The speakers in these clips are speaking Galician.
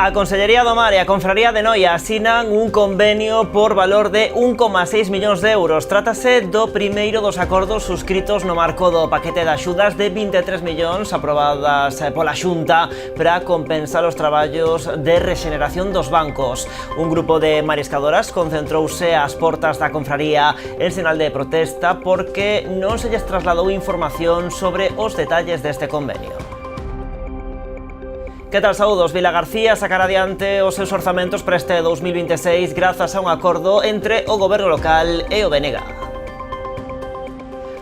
A Consellería do Mar e a Confraría de Noia asinan un convenio por valor de 1,6 millóns de euros. Trátase do primeiro dos acordos suscritos no marco do paquete de axudas de 23 millóns aprobadas pola Xunta para compensar os traballos de rexeneración dos bancos. Un grupo de mariscadoras concentrouse ás portas da Confraría en sinal de protesta porque non se lles trasladou información sobre os detalles deste convenio. Que tal, saúdos? Vila García sacará adiante os seus orzamentos para este 2026 grazas a un acordo entre o goberno local e o BNG.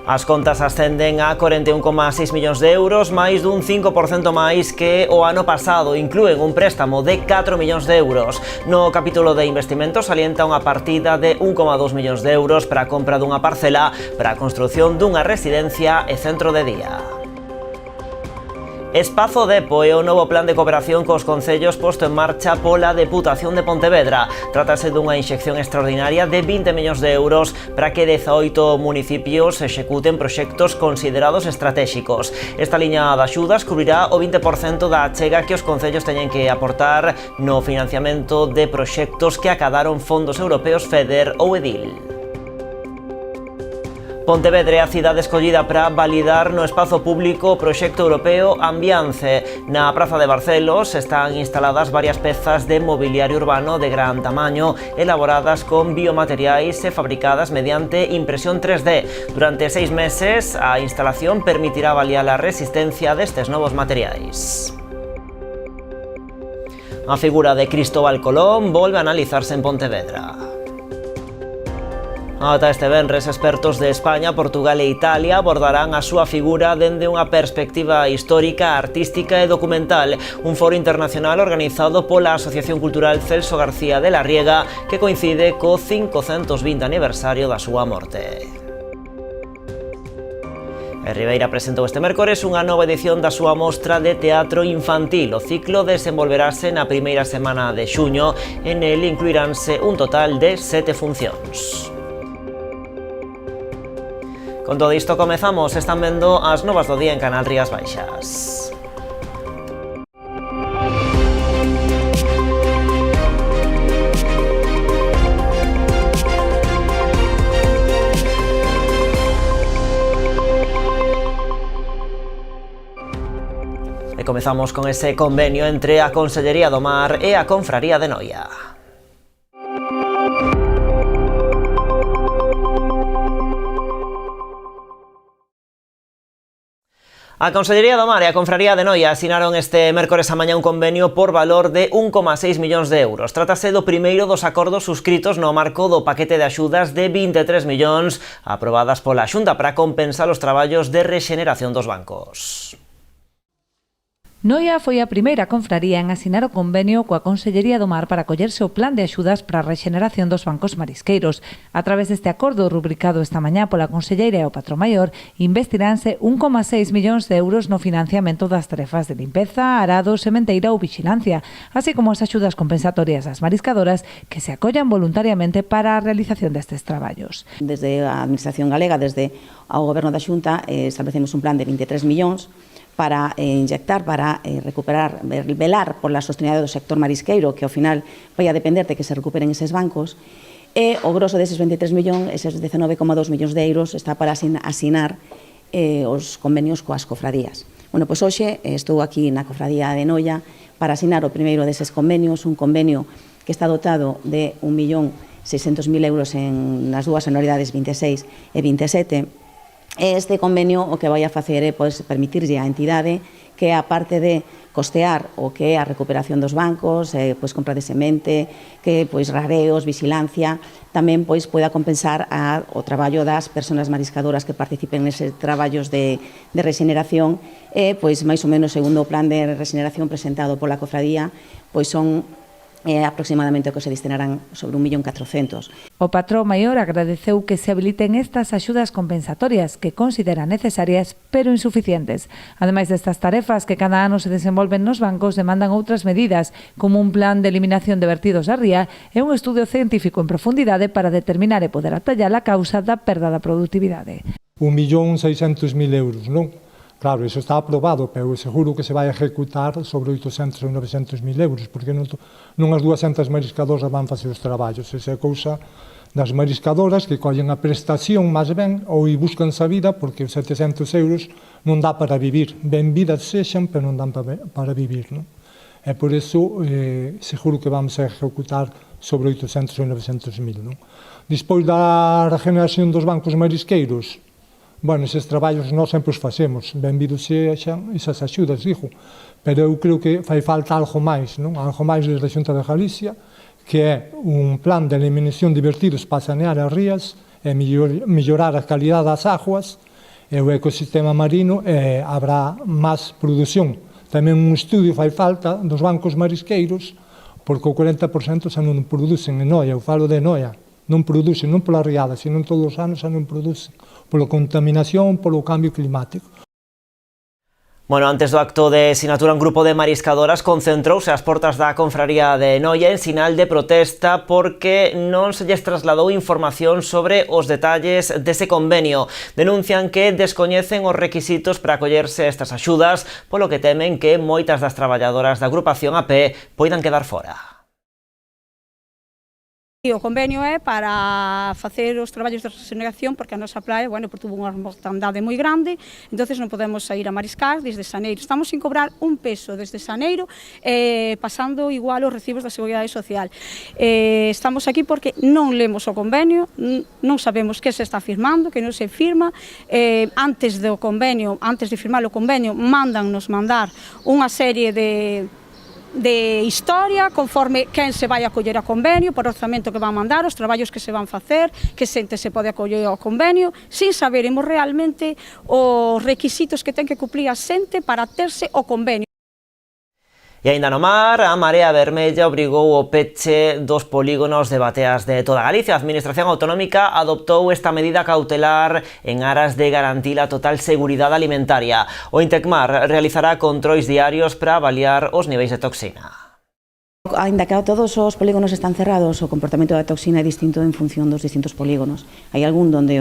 As contas ascenden a 41,6 millóns de euros, máis dun 5% máis que o ano pasado. Inclúen un préstamo de 4 millóns de euros. No capítulo de investimentos salienta unha partida de 1,2 millóns de euros para a compra dunha parcela para a construción dunha residencia e centro de día. Espazo Depo é o novo plan de cooperación cos concellos posto en marcha pola Deputación de Pontevedra. Trátase dunha inxección extraordinaria de 20 millóns de euros para que 18 municipios executen proxectos considerados estratégicos. Esta liña de axudas cubrirá o 20% da achega que os concellos teñen que aportar no financiamento de proxectos que acadaron fondos europeos FEDER ou EDIL. Pontevedra é a cidade escollida para validar no espazo público o proxecto europeo Ambiance. Na Praza de Barcelos están instaladas varias pezas de mobiliario urbano de gran tamaño, elaboradas con biomateriais e fabricadas mediante impresión 3D. Durante 6 meses, a instalación permitirá avaliar a resistencia destes novos materiais. A figura de Cristóbal Colón volve a analizarse en Pontevedra. Ata este venres, expertos de España, Portugal e Italia abordarán a súa figura dende unha perspectiva histórica, artística e documental. Un foro internacional organizado pola Asociación Cultural Celso García de la Riega que coincide co 520 aniversario da súa morte. Ribeira presentou este mércores unha nova edición da súa mostra de teatro infantil. O ciclo desenvolverase na primeira semana de xuño. En el incluiránse un total de 7 funcións. Con todo isto comezamos, están vendo as novas do día en Canal Rías Baixas. E comezamos con ese convenio entre a Consellería do Mar e a Confraría de Noia. A Consellería do Mar e a Confraría de Noia asinaron este mércores a mañá un convenio por valor de 1,6 millóns de euros. Trátase do primeiro dos acordos suscritos no marco do paquete de axudas de 23 millóns aprobadas pola Xunta para compensar os traballos de rexeneración dos bancos. Noia foi a primeira confraría en asinar o convenio coa Consellería do Mar para acollerse o plan de axudas para a rexeneración dos bancos marisqueiros. A través deste acordo rubricado esta mañá pola Conselleira e o Patrón Maior, investiránse 1,6 millóns de euros no financiamento das tarefas de limpeza, arado, sementeira ou vixilancia, así como as axudas compensatorias ás mariscadoras que se acollan voluntariamente para a realización destes traballos. Desde a Administración Galega, desde ao Goberno da Xunta, establecemos un plan de 23 millóns para inyectar, para recuperar, velar por la sostenibilidade do sector marisqueiro, que ao final vai a depender de que se recuperen eses bancos, e o grosso deses 23 millóns, eses 19,2 millóns de euros, está para asinar os convenios coas cofradías. Bueno, pois hoxe estou aquí na Cofradía de Noia para asinar o primeiro deses convenios, un convenio que está dotado de 1.600.000 euros nas dúas anualidades 26 e 27. Este convenio o que vai a facer é permitirlle á entidade que, aparte de costear o que é a recuperación dos bancos, compra de semente, que rareos, vixilancia, tamén poida compensar o traballo das persoas mariscadoras que participen neses traballos de rexeneración e, máis ou menos, segundo o plan de rexeneración presentado pola Cofradía, son aproximadamente o que se destinarán sobre 1.400.000. O Patrón Maior agradeceu que se habiliten estas axudas compensatorias que considera necesarias pero insuficientes. Ademais destas tarefas que cada ano se desenvolven nos bancos, demandan outras medidas, como un plan de eliminación de vertidos á ría e un estudio científico en profundidade para determinar e poder atallar a causa da perda da productividade. 1.600.000 euros, non? Claro, iso está aprobado, pero seguro que se vai ejecutar sobre 800 ou 900 mil euros, porque non as 200 mariscadoras van facer os traballos. Esa é cousa das mariscadoras que collen a prestación máis ben ou buscanse a vida, porque os 700 euros non dá para vivir. Ben vidas sexan, pero non dan para vivir, non? E por iso seguro que vamos a ejecutar sobre 800 ou 900 mil, non? Despois da regeneración dos bancos marisqueiros, bueno, eses traballos nós sempre os facemos, benvidos sexan esas axudas, digo, pero eu creo que fai falta algo máis, non? Algo máis desde a Xunta de Galicia, que é un plan de eliminación de vertidos para sanear as rías e mellorar a calidad das aguas e o ecosistema marino e habrá máis produción. Tamén un estudio fai falta dos bancos marisqueiros, porque o 40% xa non producen en Noia, eu falo de Noia, non producen, non pola riada, senón todos os anos xa non producen, pola contaminación, polo cambio climático. Bueno, antes do acto de sinatura, un grupo de mariscadoras concentrouse ás portas da confraría de Noia en sinal de protesta porque non se lles trasladou información sobre os detalles dese convenio. Denuncian que descoñecen os requisitos para acollerse a estas axudas, polo que temen que moitas das traballadoras da agrupación AP poidan quedar fora. E o convenio é para facer os traballos de regeneración porque a nosa praia, bueno, tuvo unha mortandade moi grande, entonces non podemos sair a mariscar desde Xaneiro. Estamos sin cobrar un peso desde Xaneiro, pasando igual os recibos da Seguridade Social. Estamos aquí porque non lemos o convenio, non sabemos que se está firmando, que non se firma. Antes do convenio, antes de firmar o convenio, mandannos mandar unha serie de historia, conforme quen se vai acoller a convenio, por orzamento que van mandar, os traballos que se van facer, que xente se pode acoller ao convenio, sin saberemos realmente os requisitos que ten que cumplir a xente para terse o convenio. E aínda no mar, a Marea Vermella obrigou o peche dos polígonos de bateas de toda Galicia. A Administración Autonómica adoptou esta medida cautelar en aras de garantir a total seguridade alimentaria. O Intecmar realizará controis diarios para avaliar os niveis de toxina. Ainda que todos os polígonos están cerrados, o comportamento da toxina é distinto en función dos distintos polígonos. Hai algún onde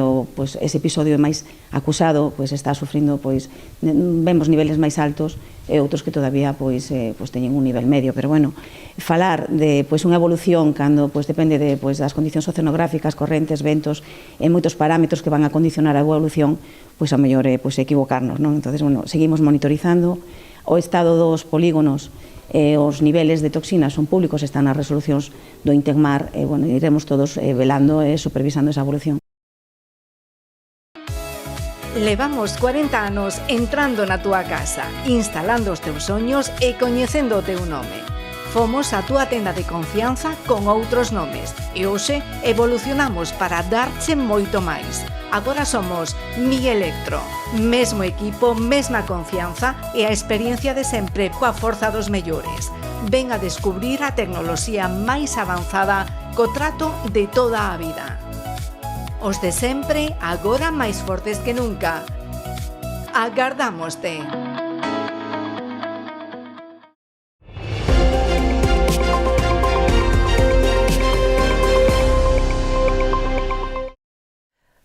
ese episodio máis acusado está sufrindo, vemos niveles máis altos e outros que todavía teñen un nivel medio, pero bueno, falar de unha evolución cando depende das condicións oceanográficas, correntes, ventos e moitos parámetros que van a condicionar a evolución, a mellor equivocarnos, non? Entonces, bueno, seguimos monitorizando o estado dos polígonos. Os niveles de toxinas son públicos, están nas resolucións do Intecmar e iremos todos velando e supervisando esa evolución. Levamos 40 anos entrando na túa casa, instalando os teus soños e coñecendo o teu nome. Fomos a túa tenda de confianza con outros nomes e hoxe evolucionamos para darche moito máis. Agora somos Mi Electro, mesmo equipo, mesma confianza e a experiencia de sempre coa forza dos mellores. Ven a descubrir a tecnoloxía máis avanzada co trato de toda a vida. Os de sempre, agora máis fortes que nunca. Agardámoste.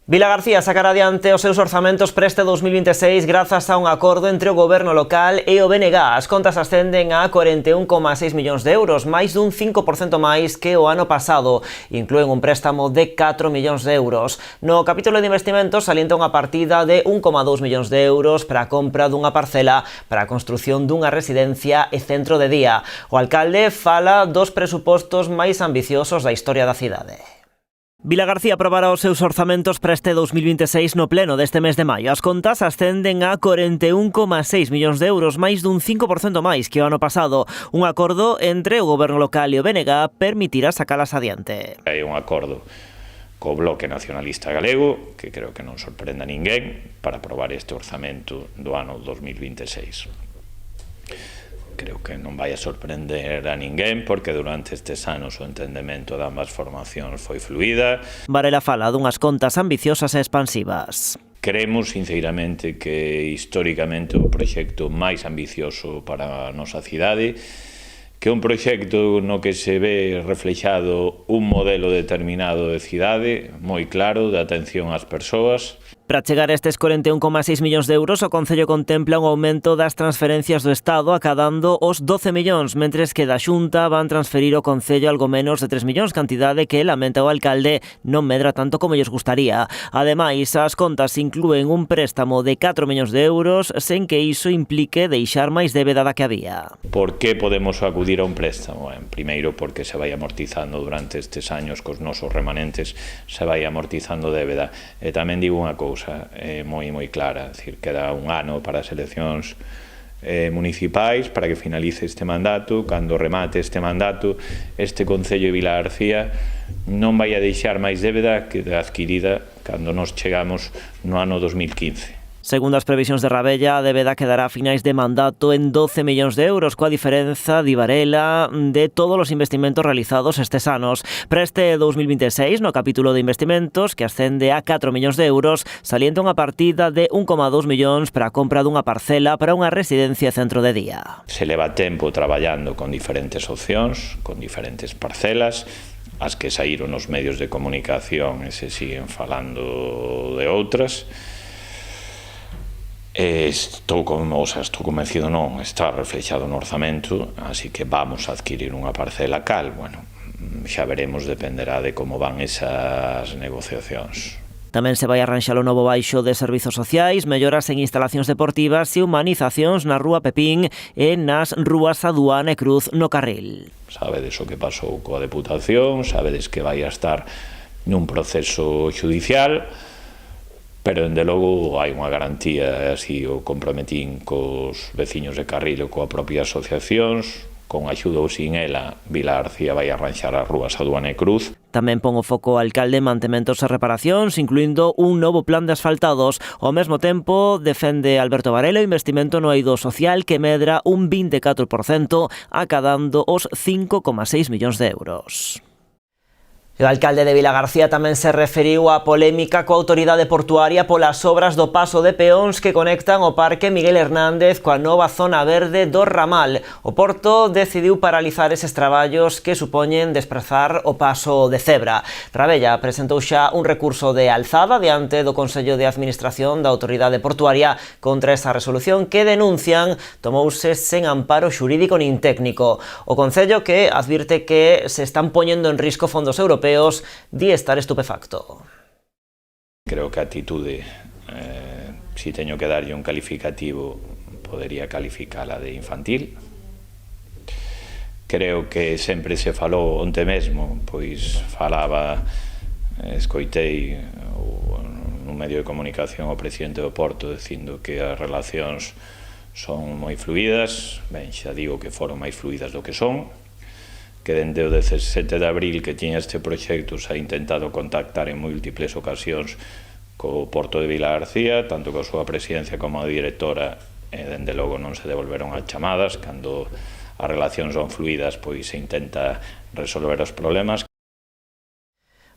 Vilagarcía sacará adiante os seus orzamentos para este 2026 grazas a un acordo entre o Goberno local e o BNG. As contas ascenden a 41,6 millóns de euros, máis dun 5% máis que o ano pasado. Inclúen un préstamo de 4 millóns de euros. No capítulo de investimentos salienta unha partida de 1,2 millóns de euros para a compra dunha parcela para a construción dunha residencia e centro de día. O alcalde fala dos presupostos máis ambiciosos da historia da cidade. Vilagarcía aprobará os seus orzamentos para este 2026 no pleno deste mes de maio. As contas ascenden a 41,6 millóns de euros, máis dun 5% máis que o ano pasado. Un acordo entre o Goberno local e o BNG permitirá sacalas adiante. Hai un acordo co Bloque Nacionalista Galego, que creo que non sorprende a ninguén, para aprobar este orzamento do ano 2026. Creo que non vai a sorprender a ninguén porque durante estes anos o entendemento de ambas formacións foi fluida. Varela fala dunhas contas ambiciosas e expansivas. Creemos sinceramente que históricamente o proxecto máis ambicioso para a nosa cidade, que é un proxecto no que se ve reflexado un modelo determinado de cidade moi claro de atención ás persoas. Para chegar a estes 41,6 millóns de euros, o Concello contempla un aumento das transferencias do Estado acadando os 12 millóns, mentres que da Xunta van transferir ao Concello algo menos de 3 millóns, cantidade que, lamenta o alcalde, non medra tanto como lles gustaría. Ademais, as contas inclúen un préstamo de 4 millóns de euros, sen que iso implique deixar máis débeda da que había. Por que podemos acudir a un préstamo? Primeiro, porque se vai amortizando durante estes años cos nosos remanentes, se vai amortizando débeda. E tamén digo unha cousa, moi clara, decir, queda un ano para as eleccións municipais para que finalice este mandato. Cando remate este mandato, este Concello de Vilagarcía non vai a deixar máis débeda que adquirida cando nos chegamos no ano 2015. Segundo as previsións de Rabella, a débeda quedará a finais de mandato en 12 millóns de euros, coa diferenza de Varela de todos os investimentos realizados estes anos. Para este 2026, no capítulo de investimentos, que ascende a 4 millóns de euros, salienta unha partida de 1,2 millóns para a compra dunha parcela para unha residencia e centro de día. Se leva tempo traballando con diferentes opcións, con diferentes parcelas, as que saíron nos medios de comunicación e se siguen falando de outras. Estou convencido, non, está reflexado no orzamento, así que vamos a adquirir unha parcela cal, bueno, xa veremos, dependerá de como van esas negociacións. Tamén se vai arranxar o novo baixo de servizos sociais, melloras en instalacións deportivas e humanizacións na Rúa Pepín e nas rúas Aduana e Cruz no Carril. Sabedes o que pasou coa Deputación, sabedes que vai a estar nun proceso xudicial, pero, dende logo, hai unha garantía, así o comprometín cos veciños de Carril ou coa propia asociacións, con axuda ou sin ela, Vilagarcía vai arranxar as rúas Aduana e Cruz. Tamén pon o foco o alcalde en mantementos e reparacións, incluindo un novo plan de asfaltados. Ao mesmo tempo, defende Alberto Varela o investimento no eido social que medra un 24%, acadando os 5,6 millóns de euros. O alcalde de Vilagarcía tamén se referiu á polémica coa autoridade portuaria polas obras do paso de peóns que conectan o Parque Miguel Hernández coa nova zona verde do Ramal. O Porto decidiu paralizar eses traballos que supoñen desprazar o paso de cebra. Rabella presentou xa un recurso de alzada diante do Consello de Administración da autoridade portuaria contra esa resolución que denuncian tomouse sen amparo xurídico nin técnico. O Concello, que advirte que se están poñendo en risco fondos europeos, di estar estupefacto. Creo que a atitude, si teño que darlle un calificativo, podería calificala de infantil. Creo que sempre se falou onte mesmo, pois falaba, escoitei nun medio de comunicación o presidente do Porto dicindo que as relacións son moi fluidas. Ben, xa digo que foron máis fluidas do que son, que dende o 17 de abril que tiña este proxecto se ha intentado contactar en múltiples ocasións co Porto de Vilagarcía, tanto coa súa presidencia como a directora, e dende logo non se devolveron as chamadas. Cando as relacións son fluidas, pois se intenta resolver os problemas.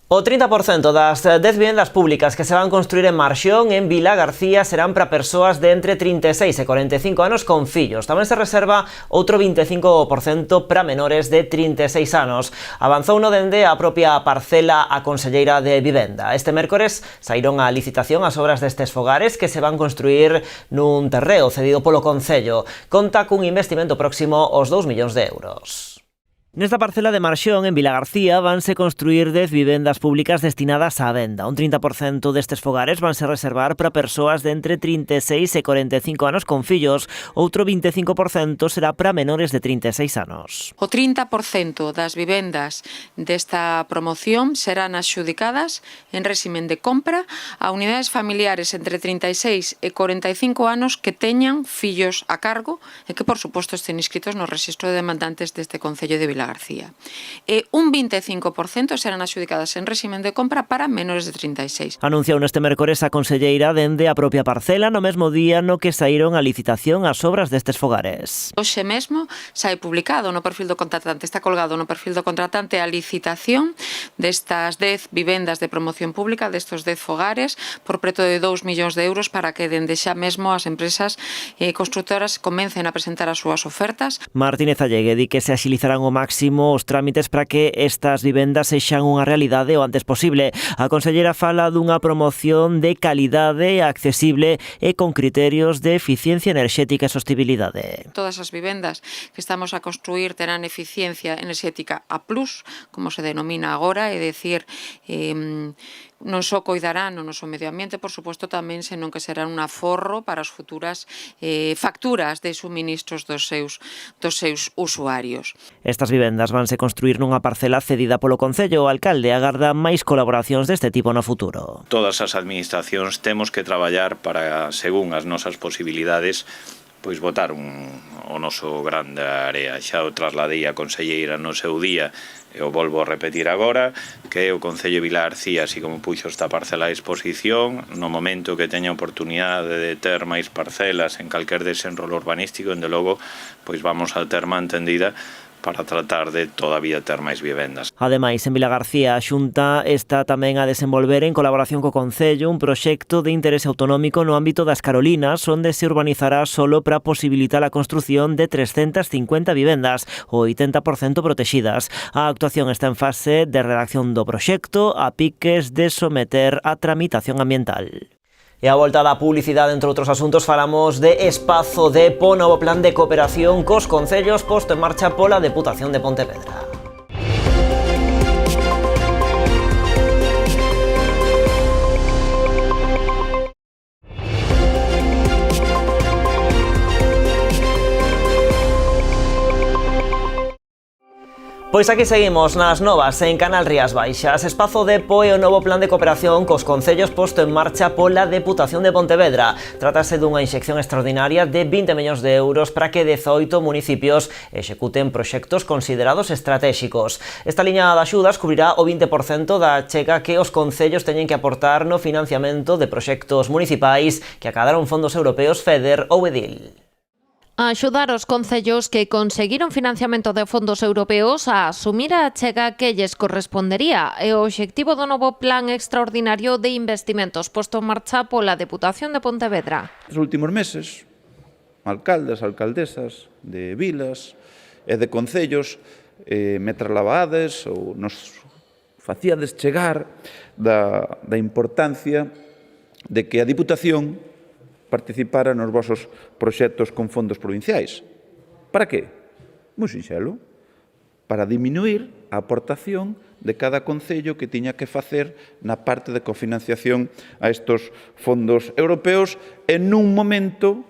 O 30% das 10 vivendas públicas que se van construir en Marxión, en Vilagarcía, serán para persoas de entre 36 e 45 anos con fillos. Tamén se reserva outro 25% para menores de 36 anos. Avanzou no dende a propia parcela a Conselleira de Vivenda. Este mércores saíron a licitación as obras destes fogares que se van construir nun terreo cedido polo Concello. Conta cun investimento próximo aos 2 millóns de euros. Nesta parcela de Marxión, en Vilagarcía, vanse construir 10 vivendas públicas destinadas á venda. Un 30% destes fogares vanse reservar para persoas de entre 36 e 45 anos con fillos. Outro 25% será para menores de 36 anos. O 30% das vivendas desta promoción serán adxudicadas en réximen de compra a unidades familiares entre 36 e 45 anos que teñan fillos a cargo e que, por suposto, estén inscritos no rexistro de demandantes deste Concello de Vilagarcía. E un 25% serán adxudicadas en réximen de compra para menores de 36. Anunciou neste mércores a conselleira dende a propia parcela no mesmo día no que saíron a licitación as obras destes fogares. Hoxe mesmo sai publicado no perfil do contratante, está colgado no perfil do contratante a licitación destas 10 vivendas de promoción pública, destos 10 fogares, por preto de 2 millóns de euros para que dende xa mesmo as empresas constructoras comecen a presentar as súas ofertas. Martínez Allegue di que se axilizarán o máximo máximo os trámites para que estas vivendas sexan unha realidade o antes posible. A conselleira fala dunha promoción de calidade accesible e con criterios de eficiencia enerxética e sostibilidade. Todas as vivendas que estamos a construir terán eficiencia enerxética A+, como se denomina agora, é dicir, non só coidarán o noso medio ambiente, por suposto tamén, senón que serán un aforro para as futuras facturas de suministros dos seus usuarios. Estas vivendas vanse construir nunha parcela cedida polo Concello. O alcalde agarda máis colaboracións deste tipo no futuro. Todas as administracións temos que traballar para, según as nosas posibilidades, pois botar o noso grande área. Xa o trasladei a conselleira no seu día e o volvo a repetir agora, que o Concello de Vilarcía, así como puxo esta parcela a disposición, no momento que teña oportunidade de ter máis parcelas en calquer desenrolo urbanístico, ende logo, pois vamos a ter mantendida para tratar de todavía ter máis vivendas. Ademais, en Vilagarcía, a Xunta está tamén a desenvolver en colaboración co Concello un proxecto de interese autonómico no ámbito das Carolinas, onde se urbanizará solo para posibilitar a construción de 350 vivendas, o 80% protexidas. A actuación está en fase de redacción do proxecto, a piques de someter a tramitación ambiental. E a volta da publicidade, entre outros asuntos, falamos de Espazo Depo, novo plan de cooperación cos concellos posto en marcha pola Deputación de Pontevedra. Pois aquí seguimos nas novas en Canal Rías Baixas. Espazo Depo é o novo plan de cooperación cos concellos posto en marcha pola Deputación de Pontevedra. Trátase dunha inxección extraordinaria de 20 millóns de euros para que 18 municipios executen proxectos considerados estratéxicos. Esta liña de axudas cubrirá o 20% da achega que os concellos teñen que aportar no financiamento de proxectos municipais que acadaron fondos europeos FEDER ou EDIL. A axudar os concellos que conseguiron financiamento de fondos europeos a asumir a achega que lles correspondería e o obxectivo do novo plan extraordinario de investimentos posto en marcha pola Deputación de Pontevedra. Nos últimos meses, alcaldes, alcaldesas de vilas e de concellos me traslabades ou nos facíades chegar da importancia de que a Diputación participara nos vosos proxectos con fondos provinciais. Para que? Moi sinxelo. Para diminuir a aportación de cada concello que tiña que facer na parte de cofinanciación a estos fondos europeos en un momento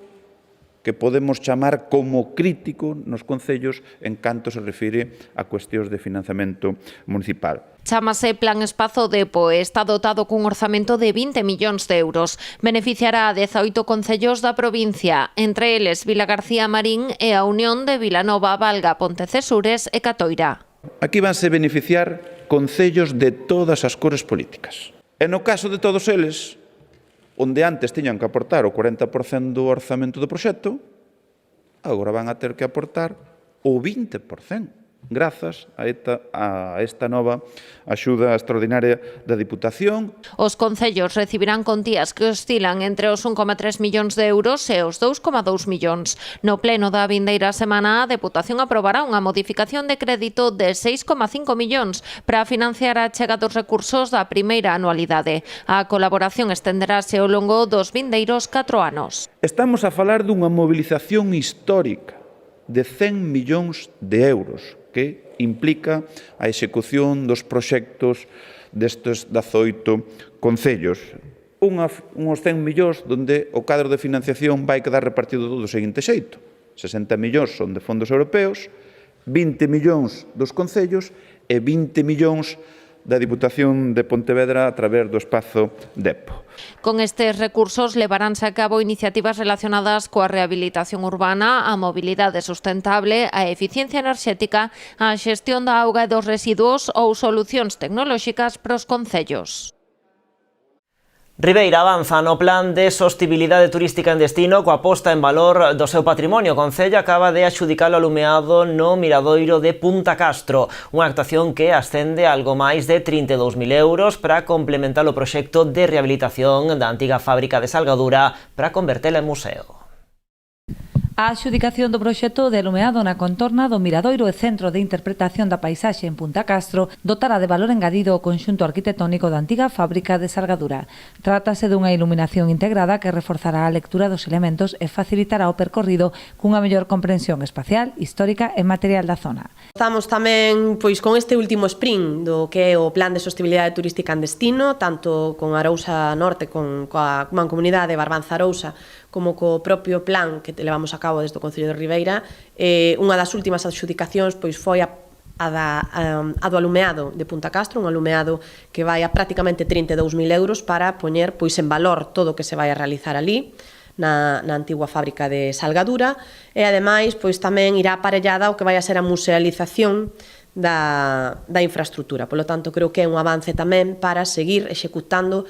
que podemos chamar como crítico nos concellos en canto se refire a cuestións de financiamento municipal. Chámase Plan Espazo Depo e está dotado cun orzamento de 20 millóns de euros. Beneficiará a 18 concellos da provincia, entre eles Vilagarcía Marín e a Unión de Vilanova, Valga, Pontecesures e Catoira. Aquí vanse beneficiar concellos de todas as cores políticas. E no caso de todos eles, onde antes tiñan que aportar o 40% do orzamento do proxecto, agora van a ter que aportar o 20%. Grazas a esta nova axuda extraordinaria da Diputación. Os concellos recibirán contías que oscilan entre os 1,3 millóns de euros e os 2,2 millóns. No pleno da vindeira semana, a Deputación aprobará unha modificación de crédito de 6,5 millóns para financiar a achega dos recursos da primeira anualidade. A colaboración estenderase ao longo dos vindeiros 4 anos. Estamos a falar dunha mobilización histórica de 100 millóns de euros, que implica a execución dos proxectos destes 18 concellos. Uns 100 millóns onde o cadro de financiación vai quedar repartido do seguinte xeito. 60 millóns son de fondos europeos, 20 millóns dos concellos e 20 millóns da Diputación de Pontevedra a través do Espazo Depo. Con estes recursos levaránse a cabo iniciativas relacionadas coa rehabilitación urbana, a mobilidade sustentable, a eficiencia enerxética, a xestión da auga e dos residuos ou solucións tecnolóxicas para os concellos. Ribeira avanza no plan de sostibilidade turística en destino coa posta en valor do seu patrimonio. O Concello acaba de adxudicar o alumeado no miradoiro de Punta Castro, unha actuación que ascende a algo máis de 32.000 euros para complementar o proxecto de rehabilitación da antiga fábrica de Salgadura para convertela en museo. A adxudicación do proxecto de alumeado na contorna do Miradoiro e Centro de Interpretación da Paisaxe en Punta Castro dotará de valor engadido o conxunto arquitectónico da antiga fábrica de Salgadura. Trátase dunha iluminación integrada que reforzará a lectura dos elementos e facilitará o percorrido cunha mellor comprensión espacial, histórica e material da zona. Estamos tamén con este último sprint do que é o Plan de Sostibilidade Turística en Destino, tanto con Arousa Norte, coa Mancomunidade de Barbanza-Arousa, como co propio plan que levamos a cabo desde o Concello de Ribeira. Unha das últimas adxudicacións foi a do alumeado de Punta Castro, un alumeado que vai a prácticamente 32.000 euros para poñer en valor todo o que se vai a realizar ali na antigua fábrica de Salgadura, e ademais tamén irá aparellada o que vai a ser a musealización da infraestructura. Por lo tanto, creo que é un avance tamén para seguir executando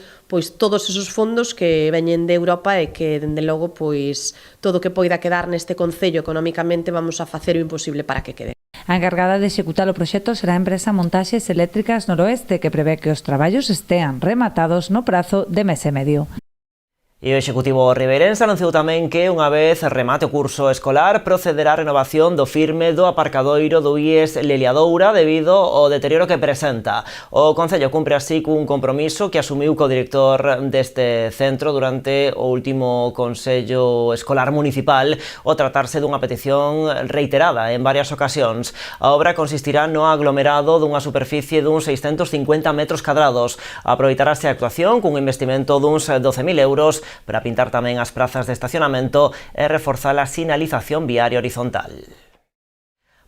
todos esos fondos que veñen de Europa e que, dende logo, todo o que poida quedar neste concello económicamente vamos a facer o imposible para que quede. A encargada de executar o proxecto será a empresa Montaxes Eléctricas Noroeste, que prevé que os traballos estean rematados no prazo de mes e medio. E o Executivo ribeirense anunciou tamén que, unha vez remate o curso escolar, procederá a renovación do firme do aparcadoiro do IES Leliadoura debido ao deterioro que presenta. O Concello cumpre así cun compromiso que asumiu co director deste centro durante o último Consello Escolar Municipal, ao tratarse dunha petición reiterada en varias ocasións. A obra consistirá no aglomerado dunha superficie duns 650 metros cadrados. Aproveitarase a actuación cun investimento duns 12.000 euros para pintar tamén as prazas de estacionamento e reforzar a sinalización viaria horizontal.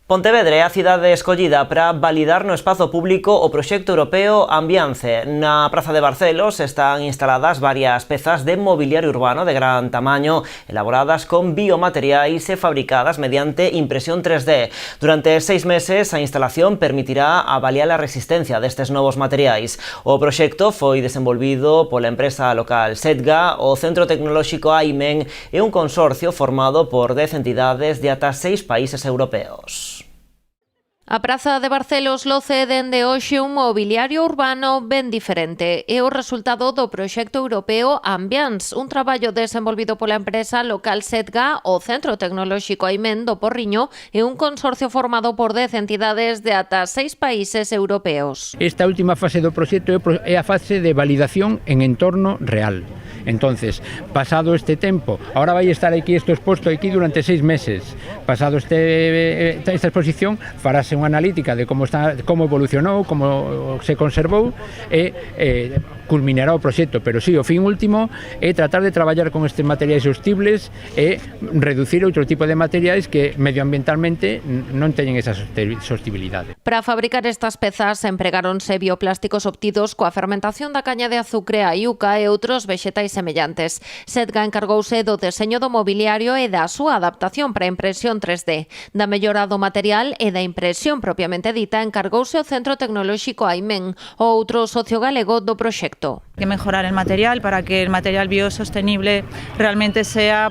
Pontevedra é a cidade escollida para validar no espazo público o proxecto europeo Ambiance. Na Praza de Barcelos están instaladas varias pezas de mobiliario urbano de gran tamaño, elaboradas con biomateriais e fabricadas mediante impresión 3D. Durante 6 meses, a instalación permitirá avaliar a resistencia destes novos materiais. O proxecto foi desenvolvido pola empresa local Setga, o Centro Tecnolóxico AIMEN e un consorcio formado por 10 entidades de ata 6 países europeos. A Praza de Barcelos loce dende hoxe un mobiliario urbano ben diferente. É o resultado do proxecto europeo Ambiance, un traballo desenvolvido pola empresa local Setga, o Centro Tecnolóxico AIMEN do Porriño e un consorcio formado por 10 entidades de ata 6 países europeos. Esta última fase do proxecto é a fase de validación en entorno real. Entonces, pasado este tempo, ahora vai estar aquí isto exposto aquí durante 6 meses. Pasado esta exposición, farase unha analítica de como evolucionou, como se conservou e culminará o proxecto, pero sí, o fin último é tratar de traballar con estes materiais sostibles e reducir outro tipo de materiais que medioambientalmente non teñen esa sostibilidade. Para fabricar estas pezas empregáronse bioplásticos obtidos coa fermentación da caña de azucre, a iuca e outros vexetais semellantes. Setga encargouse do deseño do mobiliario e da súa adaptación para a impresión 3D. Da mellora do material e da impresión propiamente dita encargouse o Centro Tecnolóxico AIMEN, o outro socio galego do proxecto. Hay que mejorar el material para que el material biosostenible realmente sea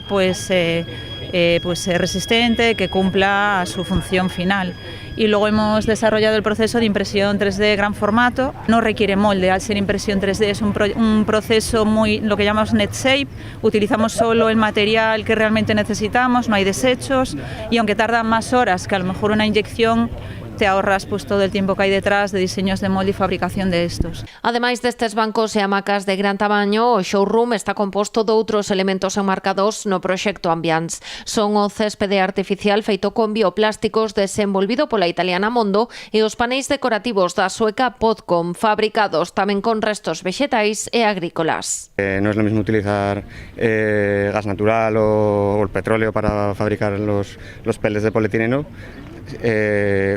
resistente, que cumpla su función final. Y luego hemos desarrollado el proceso de impresión 3D gran formato. No requiere molde, al ser impresión 3D es un proceso muy, lo que llamamos net shape. Utilizamos solo el material que realmente necesitamos, no hay desechos, y aunque tardan más horas que a lo mejor una inyección, te ahorras todo el tiempo que hai detrás de diseños de molde e fabricación de estos. Ademais destes bancos e hamacas de gran tamaño, o showroom está composto de outros elementos enmarcados no proxecto Ambiance. Son o céspede artificial feito con bioplásticos desenvolvido pola italiana Mondo e os paneis decorativos da sueca Podcom, fabricados tamén con restos vexetais e agrícolas. No es lo mismo utilizar gas natural o el petróleo para fabricar los peles de polietileno,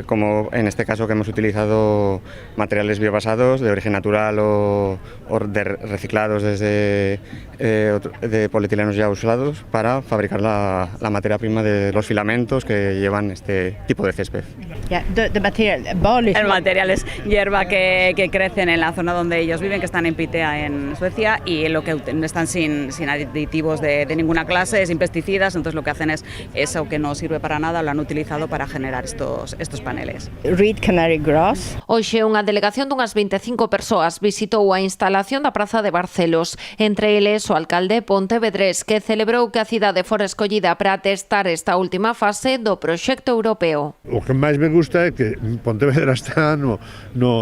como en este caso que hemos utilizado materiales biobasados de origen natural o reciclados desde de polietilenos ya usados para fabricar la materia prima de los filamentos que llevan este tipo de césped. El material es hierba que crecen en la zona donde ellos viven, que están en Pitea, en Suecia, y lo que están sin aditivos de ninguna clase, sin pesticidas, entonces lo que hacen es eso que no sirve para nada, lo han utilizado para generar montar estos paneles. Red Canary Gross. Hoxe unha delegación dunhas 25 persoas visitou a instalación da Praza de Barcelos, entre eles o alcalde pontevedrés, que celebrou que a cidade fora escollida para testar esta última fase do proxecto europeo. O que máis me gusta é que Pontevedra está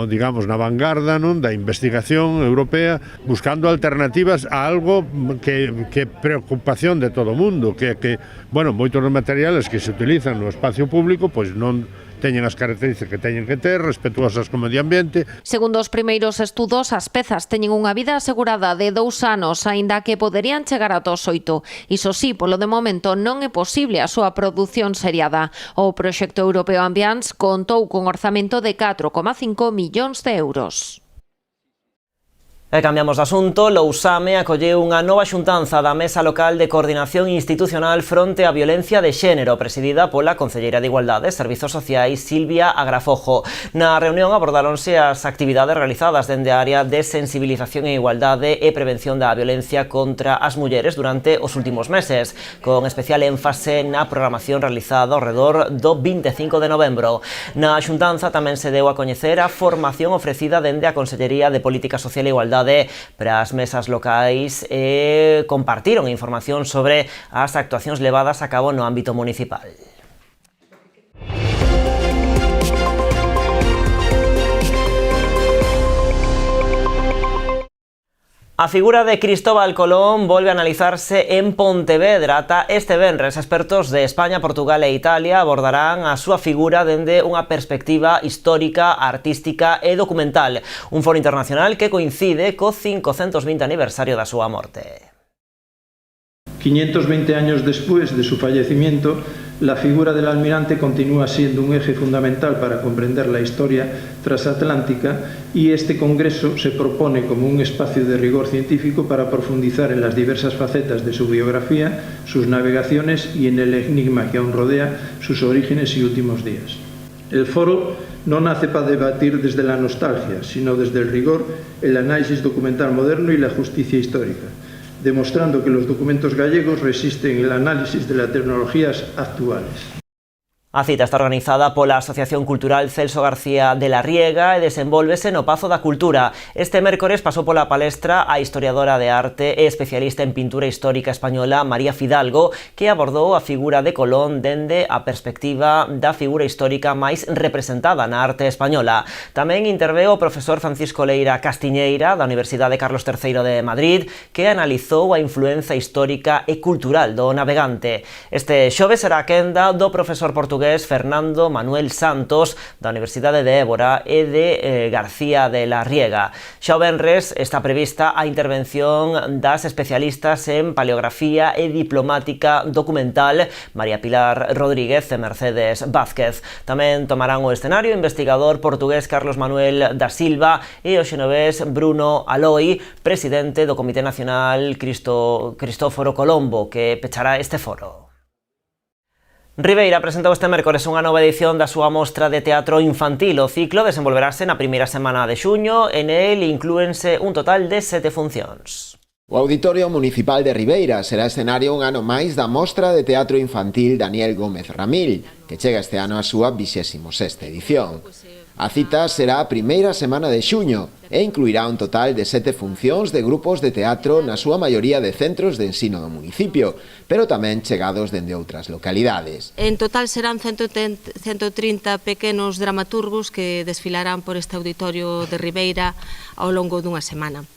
digamos, na vanguarda da investigación europea, buscando alternativas a algo que preocupación de todo o mundo, que bueno, moitos dos materiales que se utilizan no espacio público pois non teñen as características que teñen que ter, respetuosas co medio ambiente. Segundo os primeiros estudos, as pezas teñen unha vida asegurada de 2 anos, aínda que poderían chegar ata os 8. Iso sí, polo de momento non é posible a súa produción seriada. O proxecto europeo Ambiance contou cun orzamento de 4,5 millóns de euros. E cambiamos de asunto. Lousame acolleu unha nova xuntanza da Mesa Local de Coordinación Institucional fronte á violencia de xénero, presidida pola Concelleira de Igualdade e Servizos Sociais, Silvia Agrafojo. Na reunión abordáronse as actividades realizadas dende a área de sensibilización e igualdade e prevención da violencia contra as mulleres durante os últimos meses, con especial énfase na programación realizada ao redor do 25 de novembro. Na xuntanza tamén se deu a coñecer a formación ofrecida dende a Consellería de Política Social e Igualdade para as mesas locais e compartiron información sobre as actuacións levadas a cabo no ámbito municipal. A figura de Cristóbal Colón volve a analizarse en Pontevedra. Ata este venres, expertos de España, Portugal e Italia abordarán a súa figura dende unha perspectiva histórica, artística e documental. Un foro internacional que coincide co 520 aniversario da súa morte. 520 años después de su fallecimiento, la figura del almirante continúa siendo un eje fundamental para comprender la historia transatlántica y este congreso se propone como un espacio de rigor científico para profundizar en las diversas facetas de su biografía, sus navegaciones y en el enigma que aún rodea sus orígenes y últimos días. El foro no nace para debatir desde la nostalgia, sino desde el rigor, el análisis documental moderno y la justicia histórica, demostrando que los documentos gallegos resisten el análisis de las tecnologías actuales. A cita está organizada pola Asociación Cultural Celso García de la Riega e desenvólvese no Pazo da Cultura. Este mércores pasou pola palestra a historiadora de arte e especialista en pintura histórica española María Fidalgo, que abordou a figura de Colón dende a perspectiva da figura histórica máis representada na arte española. Tamén interveu o profesor Francisco Leira Castiñeira da Universidade Carlos III de Madrid, que analizou a influenza histórica e cultural do navegante. Este xoves será a quenda do profesor portugués Fernando Manuel Santos da Universidade de Évora e de García de la Riega. Xa o venres está prevista a intervención das especialistas en paleografía e diplomática documental María Pilar Rodríguez e Mercedes Vázquez. Tamén tomarán o escenario o investigador portugués Carlos Manuel da Silva e o xenovés Bruno Aloi, presidente do Comité Nacional Cristóforo Colombo, que pechará este foro. Ribeira presentou este mércores unha nova edición da súa mostra de teatro infantil. O ciclo desenvolverase na primeira semana de xuño e nel inclúense un total de 7 funcións. O Auditorio Municipal de Ribeira será escenario un ano máis da mostra de teatro infantil Daniel Gómez Ramil, que chega este ano a súa 26ª edición. A cita será a primeira semana de xuño e incluirá un total de 7 funcións de grupos de teatro na súa maioría de centros de ensino do municipio, pero tamén chegados dende outras localidades. En total serán 130 pequenos dramaturgos que desfilarán por este auditorio de Ribeira ao longo dunha semana.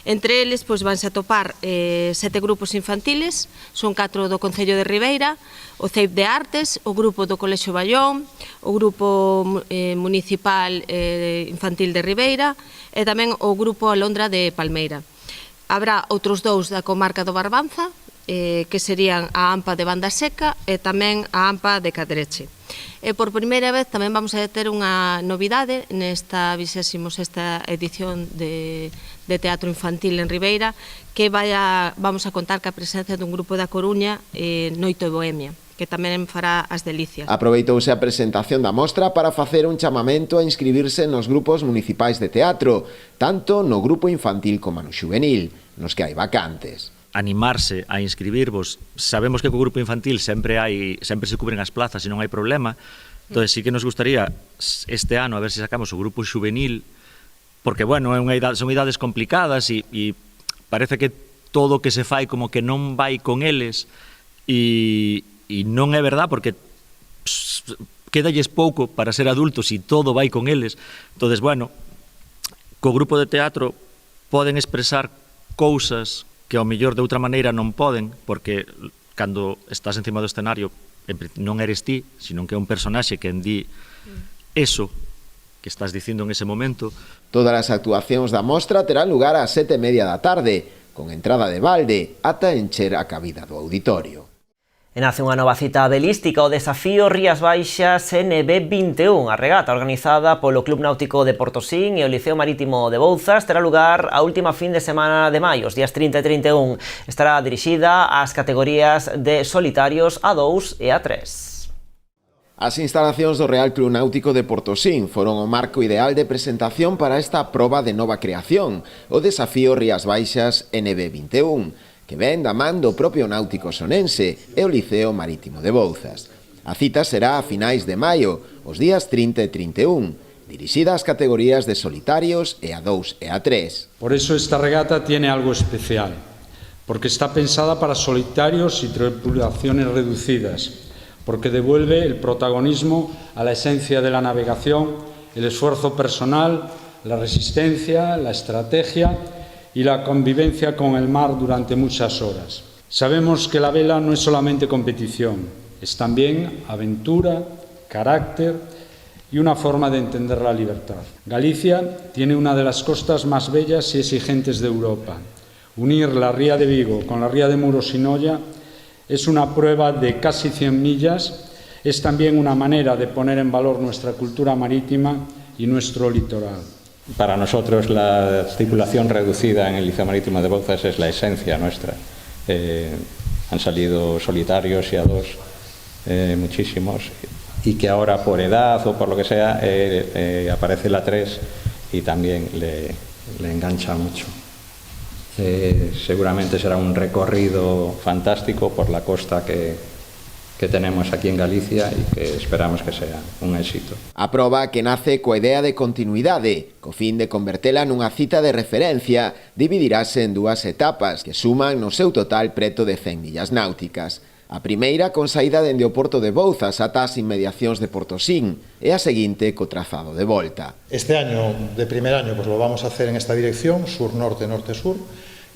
Entre eles vanse a topar 7 grupos infantiles, son 4 do Concello de Ribeira, o CEIP de Artes, o grupo do Colexio Ballón, o grupo municipal infantil de Ribeira e tamén o grupo Alondra de Palmeira. Habrá outros 2 da comarca do Barbanza, que serían a AMPA de Banda Seca e tamén a AMPA de Cadreche. E por primeira vez tamén vamos a ter unha novidade nesta 26ª edición de teatro infantil en Ribeira, que vamos a contar ca presencia dun grupo da Coruña, Noito e Bohemia, que tamén fará as delicias. Aproveitouse a presentación da mostra para facer un chamamento a inscribirse nos grupos municipais de teatro, tanto no grupo infantil como no xuvenil, nos que hai vacantes. Animarse a inscribirvos. Sabemos que co grupo infantil sempre se cubren as plazas e non hai problema, Entonces sí que nos gustaría este ano a ver se sacamos o grupo juvenil, porque, bueno, son idades complicadas e parece que todo o que se fai como que non vai con eles e non é verdad, porque quedalles pouco para ser adultos e todo vai con eles. Entonces, bueno, co grupo de teatro poden expresar cousas que ao mellor de outra maneira non poden, porque cando estás encima do escenario non eres ti, sino que é un personaxe que di eso que estás dicindo en ese momento. Todas as actuacións da mostra terán lugar ás 7:30 da tarde, con entrada de balde ata encher a cabida do auditorio. E nace unha nova cita belística, o desafío Rías Baixas NB21. A regata organizada polo Club Náutico de Portosín e o Liceo Marítimo de Bouzas terá lugar a última fin de semana de maio, os días 30 e 31. Estará dirixida ás categorías de solitarios A2 e A3. As instalacións do Real Club Náutico de Portosín foron o marco ideal de presentación para esta proba de nova creación, o desafío Rías Baixas NB21, que ven da man do propio náutico sonense e o Liceo Marítimo de Bouzas. A cita será a finais de maio, os días 30 e 31, dirixida ás categorías de solitarios e A2 e A3. Por eso esta regata tiene algo especial, porque está pensada para solitarios y tripulaciones reducidas, porque devuelve el protagonismo a la esencia de la navegación, el esfuerzo personal, la resistencia, la estrategia y la convivencia con el mar durante muchas horas. Sabemos que la vela no es solamente competición, es también aventura, carácter y una forma de entender la libertad. Galicia tiene una de las costas más bellas y exigentes de Europa. Unir la ría de Vigo con la ría de Muros y Noia es una prueba de casi 100 millas, es también una manera de poner en valor nuestra cultura marítima y nuestro litoral. Para nosotros la tripulación reducida en el Liceo Marítimo de Bouzas es la esencia nuestra. Han salido solitarios y A2 muchísimos, y que ahora por edad o por lo que sea aparece la 3 y también le engancha mucho. Seguramente será un recorrido fantástico por la costa que tenemos aquí en Galicia e que esperamos que sea un éxito. A proba que nace coa idea de continuidade, co fin de convertela nunha cita de referencia, dividirase en dúas etapas que suman no seu total preto de 100 millas náuticas. A primeira con saída dende o porto de Bouzas ata as inmediacións de Portosín e a seguinte co trazado de volta. Este año, de primer año, pues lo vamos a hacer en esta dirección, sur-norte, norte-sur,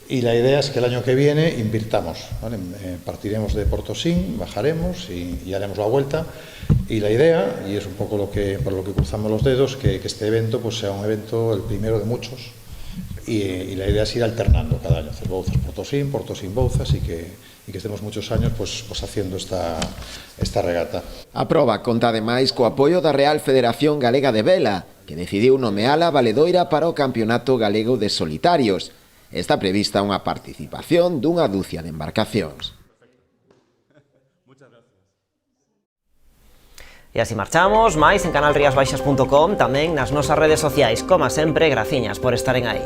y la idea es que el año que viene invirtamos, ¿vale? Partiremos de Portosín, bajaremos y haremos la vuelta, y la idea, y es un poco por lo que cruzamos los dedos, que este evento pues sea un evento el primero de muchos, y la idea es ir alternando cada año, hacer Bouzas, Portosín, Portosín, Bouzas, y que estemos muchos años pues haciendo esta regata. A proba conta ademais co apoio da Real Federación Galega de Vela, que decidiu nomeala valedoira para o Campeonato Galego de Solitarios. Está prevista unha participación dunha dúcia de embarcacións. E así marchamos, máis en canalriasbaixas.com, tamén nas nosas redes sociais. Como sempre, graciñas por estaren aí.